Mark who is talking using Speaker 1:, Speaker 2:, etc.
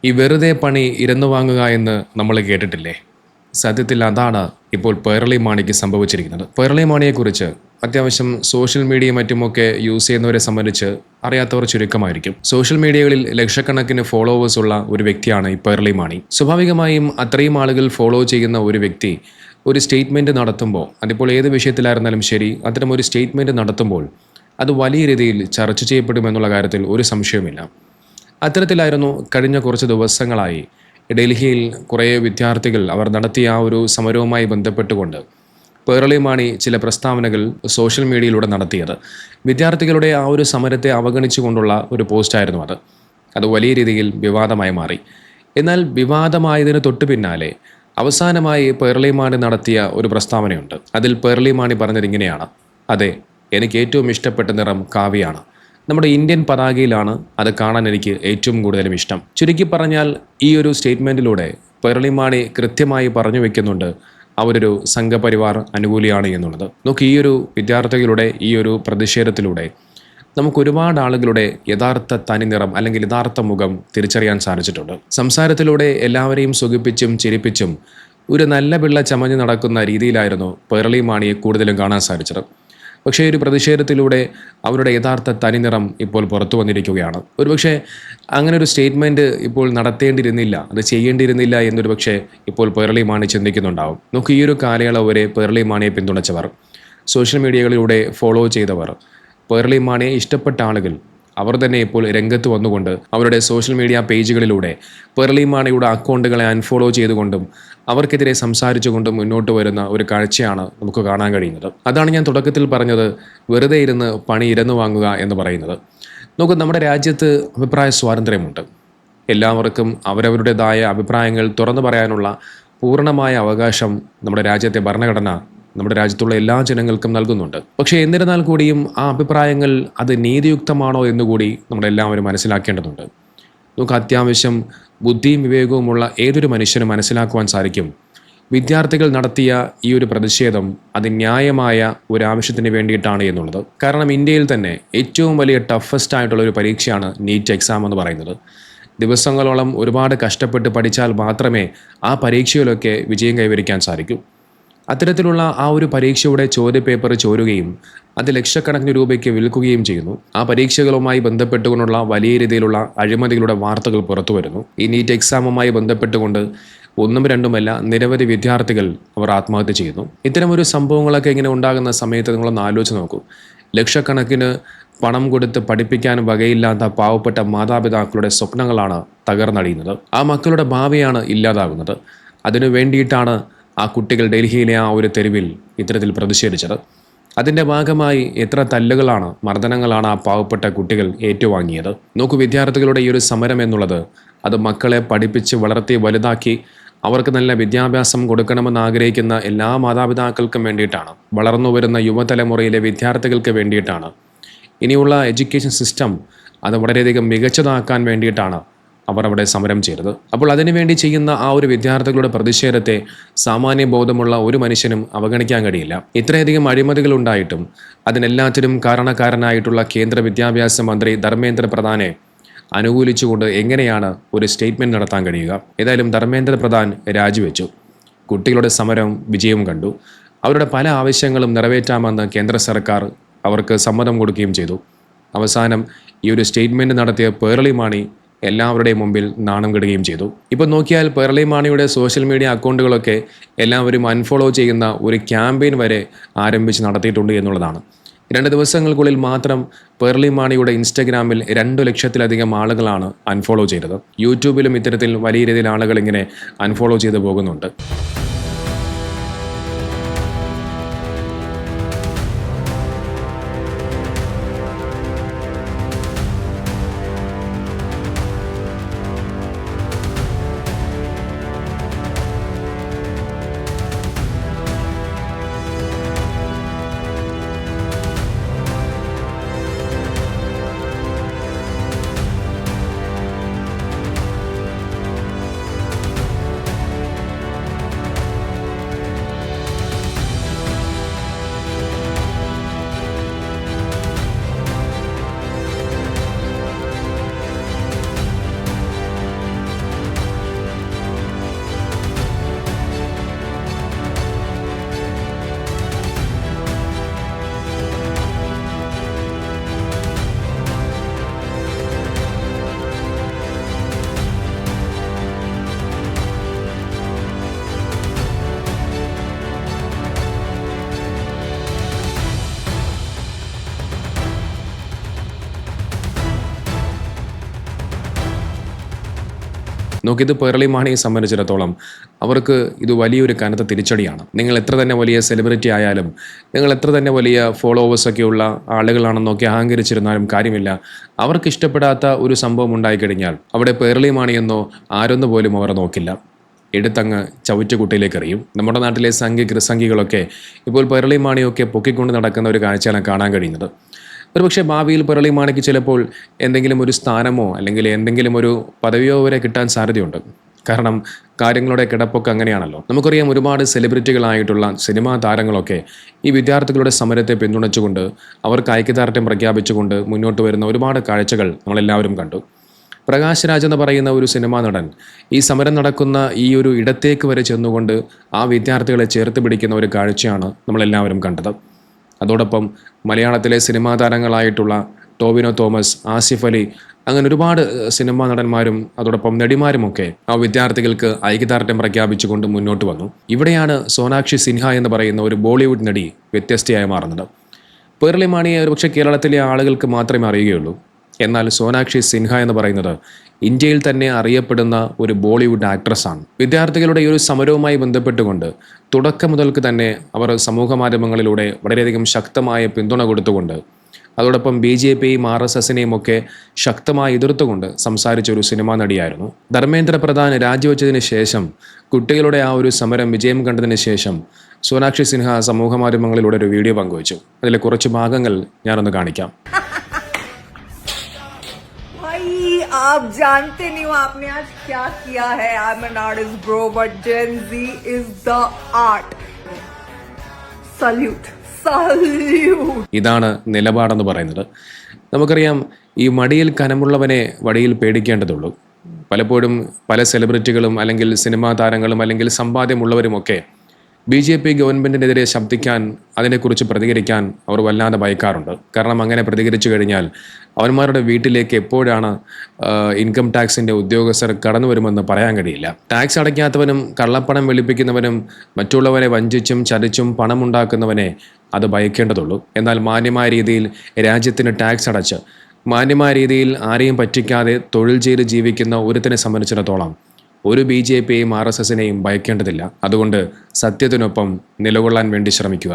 Speaker 1: ഈ വെറുതെ പണി ഇരുന്നു വാങ്ങുക എന്ന് നമ്മൾ കേട്ടിട്ടില്ലേ? സത്യത്തിൽ അതാണ് ഇപ്പോൾ പേർളി മാണിക്ക് സംഭവിച്ചിരിക്കുന്നത്. പേർളി മാണിയെക്കുറിച്ച് അത്യാവശ്യം സോഷ്യൽ മീഡിയയും മറ്റുമൊക്കെ യൂസ് ചെയ്യുന്നവരെ സംബന്ധിച്ച് അറിയാത്തവർ ചുരുക്കമായിരിക്കും. സോഷ്യൽ മീഡിയകളിൽ ലക്ഷക്കണക്കിന് ഫോളോവേഴ്സ് ഉള്ള ഒരു വ്യക്തിയാണ് ഈ പേർളി മാണി. സ്വാഭാവികമായും അത്രയും ആളുകൾ ഫോളോ ചെയ്യുന്ന ഒരു വ്യക്തി ഒരു സ്റ്റേറ്റ്മെൻറ്റ് നടത്തുമ്പോൾ, അതിപ്പോൾ ഏത് വിഷയത്തിലായിരുന്നാലും ശരി, അത്തരം ഒരു സ്റ്റേറ്റ്മെൻറ്റ് നടത്തുമ്പോൾ അത് വലിയ രീതിയിൽ ചർച്ച ചെയ്യപ്പെടുമെന്നുള്ള കാര്യത്തിൽ ഒരു സംശയവുമില്ല. അത്തരത്തിലായിരുന്നു കഴിഞ്ഞ കുറച്ച് ദിവസങ്ങളായി ഡൽഹിയിൽ കുറേ വിദ്യാർത്ഥികൾ അവർ നടത്തിയ ആ ഒരു സമരവുമായി ബന്ധപ്പെട്ടുകൊണ്ട് പേർളി മാണി ചില പ്രസ്താവനകൾ സോഷ്യൽ മീഡിയയിലൂടെ നടത്തിയത്. വിദ്യാർത്ഥികളുടെ ആ ഒരു സമരത്തെ അവഗണിച്ചുകൊണ്ടുള്ള ഒരു പോസ്റ്റായിരുന്നു അത്. അത് വലിയ രീതിയിൽ വിവാദമായി മാറി. എന്നാൽ വിവാദമായതിന് തൊട്ടു പിന്നാലെ അവസാനമായി പേർളി മാണി നടത്തിയ ഒരു പ്രസ്താവനയുണ്ട്. അതിൽ പേർളി മാണി പറഞ്ഞത് ഇങ്ങനെയാണ്: അതെ, എനിക്ക് ഏറ്റവും ഇഷ്ടപ്പെട്ട നിറം കാവിയാണ്. നമ്മുടെ ഇന്ത്യൻ പതാകയിലാണ് അത് കാണാൻ എനിക്ക് ഏറ്റവും കൂടുതലും ഇഷ്ടം. ചുരുക്കി പറഞ്ഞാൽ ഈ ഒരു സ്റ്റേറ്റ്മെൻറ്റിലൂടെ പേർളി മാണി കൃത്യമായി പറഞ്ഞു വെക്കുന്നുണ്ട് അവരൊരു സംഘപരിവാർ അനുകൂലിയാണ് എന്നുള്ളത്. നോക്ക്, ഈ ഒരു വിദ്യാർത്ഥികളുടെ ഈ ഒരു പ്രതിഷേധത്തിലൂടെ നമുക്ക് ഒരുപാട് ആളുകളുടെ യഥാർത്ഥ തനിനിറം അല്ലെങ്കിൽ യഥാർത്ഥ മുഖം തിരിച്ചറിയാൻ സാധിച്ചിട്ടുണ്ട്. സംസാരത്തിലൂടെ എല്ലാവരെയും സുഖിപ്പിച്ചും ചിരിപ്പിച്ചും ഒരു നല്ല പിള്ള ചമഞ്ഞ് നടക്കുന്ന രീതിയിലായിരുന്നു പേർളി മാണിയെ കൂടുതലും കാണാൻ സാധിച്ചത്. പക്ഷേ ഒരു പ്രതിഷേധത്തിലൂടെ അവരുടെ യഥാർത്ഥ തനിനിറം ഇപ്പോൾ പുറത്തു വന്നിരിക്കുകയാണ്. ഒരുപക്ഷെ അങ്ങനെ ഒരു സ്റ്റേറ്റ്മെൻറ്റ് ഇപ്പോൾ നടത്തേണ്ടിയിരുന്നില്ല, അത് ചെയ്യേണ്ടിയിരുന്നില്ല എന്നൊരു പക്ഷേ ഇപ്പോൾ പേർളി മാണി ചിന്തിക്കുന്നുണ്ടാവും. നമുക്ക് ഈ ഒരു കാലയളവ് വരെ പേർളി മാണിയെ പിന്തുണച്ചവർ, സോഷ്യൽ മീഡിയകളിലൂടെ ഫോളോ ചെയ്തവർ, പേർളി മാണിയെ ഇഷ്ടപ്പെട്ട ആളുകൾ, അവർ തന്നെ ഇപ്പോൾ രംഗത്ത് വന്നുകൊണ്ട് അവരുടെ സോഷ്യൽ മീഡിയ പേജുകളിലൂടെ പേർളി മാണിയുടെ അക്കൗണ്ടുകളെ അൺഫോളോ ചെയ്തുകൊണ്ടും അവർക്കെതിരെ സംസാരിച്ചുകൊണ്ടും മുന്നോട്ട് വരുന്ന ഒരു കാഴ്ചയാണ് നമുക്ക് കാണാൻ കഴിയുന്നത്. അതാണ് ഞാൻ തുടക്കത്തിൽ പറഞ്ഞത്, വെറുതെ ഇരുന്ന് പണി ഇരന്നു വാങ്ങുക എന്ന് പറയുന്നത്. നമുക്ക് നമ്മുടെ രാജ്യത്ത് അഭിപ്രായ സ്വാതന്ത്ര്യമുണ്ട്. എല്ലാവർക്കും അവരവരുടേതായ അഭിപ്രായങ്ങൾ തുറന്നു പറയാനുള്ള പൂർണ്ണമായ അവകാശം നമ്മുടെ രാജ്യത്തെ ഭരണഘടന നമ്മുടെ രാജ്യത്തുള്ള എല്ലാ ജനങ്ങൾക്കും നൽകുന്നുണ്ട്. പക്ഷേ എന്നിരുന്നാൽ കൂടിയും ആ അഭിപ്രായങ്ങൾ അത് നീതിയുക്തമാണോ എന്നുകൂടി നമ്മളെല്ലാവരും മനസ്സിലാക്കേണ്ടതുണ്ട്. നമുക്ക് അത്യാവശ്യം ബുദ്ധിയും വിവേകവുമുള്ള ഏതൊരു മനുഷ്യനും മനസ്സിലാക്കുവാൻ സാധിക്കും, വിദ്യാർത്ഥികൾ നടത്തിയ ഈ ഒരു പ്രതിഷേധം അത് ന്യായമായ ഒരു ആവശ്യത്തിന് വേണ്ടിയിട്ടാണ് എന്നുള്ളത്. കാരണം ഇന്ത്യയിൽ തന്നെ ഏറ്റവും വലിയ ടഫസ്റ്റ് ആയിട്ടുള്ള ഒരു പരീക്ഷയാണ് നീറ്റ് എക്സാം എന്ന് പറയുന്നത്. ദിവസങ്ങളോളം ഒരുപാട് കഷ്ടപ്പെട്ട് പഠിച്ചാൽ മാത്രമേ ആ പരീക്ഷയിലൊക്കെ വിജയം കൈവരിക്കാൻ സാധിക്കൂ. അത്തരത്തിലുള്ള ആ ഒരു പരീക്ഷയുടെ ചോദ്യപേപ്പർ ചോരുകയും അത് ലക്ഷക്കണക്കിന് രൂപയ്ക്ക് വിൽക്കുകയും ചെയ്യുന്നു. ആ പരീക്ഷകളുമായി ബന്ധപ്പെട്ടുകൊണ്ടുള്ള വലിയ രീതിയിലുള്ള അഴിമതികളുടെ വാർത്തകൾ പുറത്തു വരുന്നു. ഈ നീറ്റ് എക്സാമുമായി ബന്ധപ്പെട്ടുകൊണ്ട് ഒന്നും രണ്ടുമല്ല നിരവധി വിദ്യാർത്ഥികൾ അവർ ആത്മഹത്യ ചെയ്യുന്നു. ഇത്തരമൊരു സംഭവങ്ങളൊക്കെ ഇങ്ങനെ ഉണ്ടാകുന്ന സമയത്ത് നിങ്ങളൊന്ന് ആലോചിച്ച് നോക്കൂ. ലക്ഷക്കണക്കിന് പണം കൊടുത്ത് പഠിപ്പിക്കാൻ വകയില്ലാത്ത പാവപ്പെട്ട മാതാപിതാക്കളുടെ സ്വപ്നങ്ങളാണ് തകർന്നടിയുന്നത്. ആ മക്കളുടെ ഭാവിയാണ് ഇല്ലാതാകുന്നത്. അതിനു വേണ്ടിയിട്ടാണ് ആ കുട്ടികൾ ഡൽഹിയിലെ ആ ഒരു തെരുവിൽ ഇത്തരത്തിൽ പ്രതിഷേധിച്ചത്. അതിൻ്റെ ഭാഗമായി എത്ര തല്ലുകളാണ്, മർദ്ദനങ്ങളാണ് ആ പാവപ്പെട്ട കുട്ടികൾ ഏറ്റുവാങ്ങിയത്. നോക്കൂ, വിദ്യാർത്ഥികളുടെ ഈ ഒരു സമരം എന്നുള്ളത് അത് മക്കളെ പഠിപ്പിച്ച് വളർത്തി വലുതാക്കി അവർക്ക് നല്ല വിദ്യാഭ്യാസം കൊടുക്കണമെന്ന് ആഗ്രഹിക്കുന്ന എല്ലാ മാതാപിതാക്കൾക്കും വേണ്ടിയിട്ടാണ്. വളർന്നു വരുന്ന യുവതലമുറയിലെ വിദ്യാർത്ഥികൾക്ക് വേണ്ടിയിട്ടാണ്. ഇനിയുള്ള എഡ്യൂക്കേഷൻ സിസ്റ്റം അത് വളരെയധികം മികച്ചതാക്കാൻ വേണ്ടിയിട്ടാണ് അവർ അവിടെ സമരം ചെയ്തത്. അപ്പോൾ അതിനുവേണ്ടി ചെയ്യുന്ന ആ ഒരു വിദ്യാർത്ഥികളുടെ പ്രതിഷേധത്തെ സാമാന്യ ബോധമുള്ള ഒരു മനുഷ്യനും അവഗണിക്കാൻ കഴിയില്ല. ഇത്രയധികം അഴിമതികൾ ഉണ്ടായിട്ടും അതിനെല്ലാത്തിനും കാരണക്കാരനായിട്ടുള്ള കേന്ദ്ര വിദ്യാഭ്യാസ മന്ത്രി ധർമ്മേന്ദ്ര പ്രധാനെ അനുകൂലിച്ചുകൊണ്ട് എങ്ങനെയാണ് ഒരു സ്റ്റേറ്റ്മെൻറ്റ് നടത്താൻ കഴിയുക? ഏതായാലും ധർമ്മേന്ദ്ര പ്രധാൻ രാജിവെച്ചു. കുട്ടികളുടെ സമരം വിജയം കണ്ടു. അവരുടെ പല ആവശ്യങ്ങളും നിറവേറ്റാമെന്ന് കേന്ദ്ര സർക്കാർ അവർക്ക് സമ്മതം കൊടുക്കുകയും ചെയ്തു. അവസാനം ഈ ഒരു സ്റ്റേറ്റ്മെൻറ്റ് നടത്തിയ പേർളി മാണി എല്ലാവരുടെയും മുമ്പിൽ നാണം കെടുകയും ചെയ്തു. ഇപ്പോൾ നോക്കിയാൽ പേർളി മാണിയുടെ സോഷ്യൽ മീഡിയ അക്കൗണ്ടുകളൊക്കെ എല്ലാവരും അൺഫോളോ ചെയ്യുന്ന ഒരു ക്യാമ്പയിൻ വരെ ആരംഭിച്ച് നടത്തിയിട്ടുണ്ട് എന്നുള്ളതാണ്. 2 ദിവസങ്ങൾക്കുള്ളിൽ മാത്രം പേർളി മാണിയുടെ ഇൻസ്റ്റഗ്രാമിൽ 2 ലക്ഷത്തിലധികം ആളുകളാണ് അൺഫോളോ ചെയ്തത്. യൂട്യൂബിലും ഇത്തരത്തിൽ വലിയ രീതിയിൽ ആളുകൾ ഇങ്ങനെ അൺഫോളോ ചെയ്തു പോകുന്നുണ്ട്. നോക്കിയത് പേർളി മാണിയെ സംബന്ധിച്ചിടത്തോളം അവർക്ക് ഇത് വലിയൊരു കനത്ത തിരിച്ചടിയാണ്. നിങ്ങൾ എത്ര തന്നെ വലിയ സെലിബ്രിറ്റി ആയാലും, നിങ്ങൾ എത്ര തന്നെ വലിയ ഫോളോവേഴ്സൊക്കെയുള്ള ആളുകളാണെന്നൊക്കെ അഹങ്കരിച്ചിരുന്നാലും കാര്യമില്ല. അവർക്ക് ഇഷ്ടപ്പെടാത്ത ഒരു സംഭവം ഉണ്ടായിക്കഴിഞ്ഞാൽ അവിടെ പേർളി മാണിയെന്നോ ആരൊന്നു പോലും അവർ നോക്കില്ല, എടുത്തങ്ങ് ചവിറ്റുകുട്ടയിലേക്ക് എറിയും. നമ്മുടെ നാട്ടിലെ കൃസംഗികളൊക്കെ ഇപ്പോൾ പേർളി മാണിയൊക്കെ പൊക്കിക്കൊണ്ട് നടക്കുന്ന ഒരു കാഴ്ചയാണ് കാണാൻ കഴിയുന്നത്. ഒരുപക്ഷെ ഭാവിയിൽ പേർളി മാണിക്ക് ചിലപ്പോൾ എന്തെങ്കിലും ഒരു സ്ഥാനമോ അല്ലെങ്കിൽ എന്തെങ്കിലും ഒരു പദവിയോ വരെ കിട്ടാൻ സാധ്യതയുണ്ട്. കാരണം കാര്യങ്ങളുടെ കിടപ്പൊക്കെ അങ്ങനെയാണല്ലോ. നമുക്കറിയാം, ഒരുപാട് സെലിബ്രിറ്റികളായിട്ടുള്ള സിനിമാ താരങ്ങളൊക്കെ ഈ വിദ്യാർത്ഥികളുടെ സമരത്തെ പിന്തുണച്ചുകൊണ്ട് അവർക്ക് ഐക്യദാർഢ്യം പ്രഖ്യാപിച്ചുകൊണ്ട് മുന്നോട്ട് വരുന്ന ഒരുപാട് കാഴ്ചകൾ നമ്മളെല്ലാവരും കണ്ടു. പ്രകാശ് രാജ് എന്ന് പറയുന്ന ഒരു സിനിമാ നടൻ ഈ സമരം നടക്കുന്ന ഈ ഒരു ഇടത്തേക്ക് വരെ ചെന്നുകൊണ്ട് ആ വിദ്യാർത്ഥികളെ ചേർത്ത് പിടിക്കുന്ന ഒരു കാഴ്ചയാണ് നമ്മളെല്ലാവരും കണ്ടത്. അതോടൊപ്പം മലയാളത്തിലെ സിനിമാ താരങ്ങളായിട്ടുള്ള ടോവിനോ തോമസ്, ആസിഫ് അലി, അങ്ങനെ ഒരുപാട് സിനിമാ നടന്മാരും അതോടൊപ്പം നടിമാരുമൊക്കെ ആ വിദ്യാർത്ഥികൾക്ക് ഐക്യദാർഢ്യം പ്രഖ്യാപിച്ചുകൊണ്ട് മുന്നോട്ട് വന്നു. ഇവിടെയാണ് സോനാക്ഷി സിൻഹ എന്ന് പറയുന്ന ഒരു ബോളിവുഡ് നടി വ്യത്യസ്തയായി മാറുന്നത്. പേർളി മാണിയെ ഒരുപക്ഷെ കേരളത്തിലെ ആളുകൾക്ക് മാത്രമേ അറിയുകയുള്ളൂ. എന്നാൽ സോനാക്ഷി സിൻഹ എന്ന് പറയുന്നത് ഇന്ത്യയിൽ തന്നെ അറിയപ്പെടുന്ന ഒരു ബോളിവുഡ് ആക്ട്രസ്സാണ്. വിദ്യാർത്ഥികളുടെ ഈ ഒരു സമരവുമായി ബന്ധപ്പെട്ടുകൊണ്ട് തുടക്കം മുതൽക്ക് തന്നെ അവർ സമൂഹ മാധ്യമങ്ങളിലൂടെ വളരെയധികം ശക്തമായ പിന്തുണ കൊടുത്തുകൊണ്ട് അതോടൊപ്പം BJPയും RSSനെയും ഒക്കെ ശക്തമായി എതിർത്തുകൊണ്ട് സംസാരിച്ച ഒരു സിനിമാ നടിയായിരുന്നു. ധർമ്മേന്ദ്ര പ്രധാൻ രാജിവെച്ചതിന് ശേഷം, കുട്ടികളുടെ ആ ഒരു സമരം വിജയം കണ്ടതിന് ശേഷം സോനാക്ഷി സിൻഹ സമൂഹ മാധ്യമങ്ങളിലൂടെ ഒരു വീഡിയോ പങ്കുവച്ചു. അതിലെ കുറച്ച് ഭാഗങ്ങൾ ഞാനൊന്ന് കാണിക്കാം.
Speaker 2: आप जानते नहीं हो आपने आज क्या किया है. I'm an artist bro, but Gen Z is the art. Salute.
Speaker 1: ഇതാണ് നിലപാടെന്ന് പറയുന്നത്. നമുക്കറിയാം, ഈ മടിയിൽ കനമുള്ളവനെ വടിയിൽ പേടിക്കേണ്ടതുള്ളൂ. പലപ്പോഴും പല സെലിബ്രിറ്റികളും അല്ലെങ്കിൽ സിനിമാ താരങ്ങളും അല്ലെങ്കിൽ സമ്പാദ്യമുള്ളവരുമൊക്കെ BJP ഗവൺമെൻറ്റിനെതിരെ ശബ്ദിക്കാൻ, അതിനെക്കുറിച്ച് പ്രതികരിക്കാൻ അവർ വല്ലാതെ ഭയക്കാറുണ്ട്. കാരണം അങ്ങനെ പ്രതികരിച്ചു കഴിഞ്ഞാൽ അവന്മാരുടെ വീട്ടിലേക്ക് എപ്പോഴാണ് ഇൻകം ടാക്സിൻ്റെ ഉദ്യോഗസ്ഥർ കടന്നു വരുമെന്ന് പറയാൻ കഴിയില്ല. ടാക്സ് അടയ്ക്കാത്തവനും കള്ളപ്പണം വെളുപ്പിക്കുന്നവനും മറ്റുള്ളവരെ വഞ്ചിച്ചും ചതിച്ചും പണമുണ്ടാക്കുന്നവനെ അത് ഭയക്കേണ്ടതുള്ളൂ. എന്നാൽ മാന്യമായ രീതിയിൽ രാജ്യത്തിന് ടാക്സ് അടച്ച് മാന്യമായ രീതിയിൽ ആരെയും പറ്റിക്കാതെ തൊഴിൽ ചെയ്ത് ജീവിക്കുന്ന ഒരുത്തിനെ സംബന്ധിച്ചിടത്തോളം ഒരു BJPയെയും RSSനെയും ഭയക്കേണ്ടതില്ല. അതുകൊണ്ട് സത്യത്തിനൊപ്പം നിലകൊള്ളാൻ വേണ്ടി ശ്രമിക്കുക.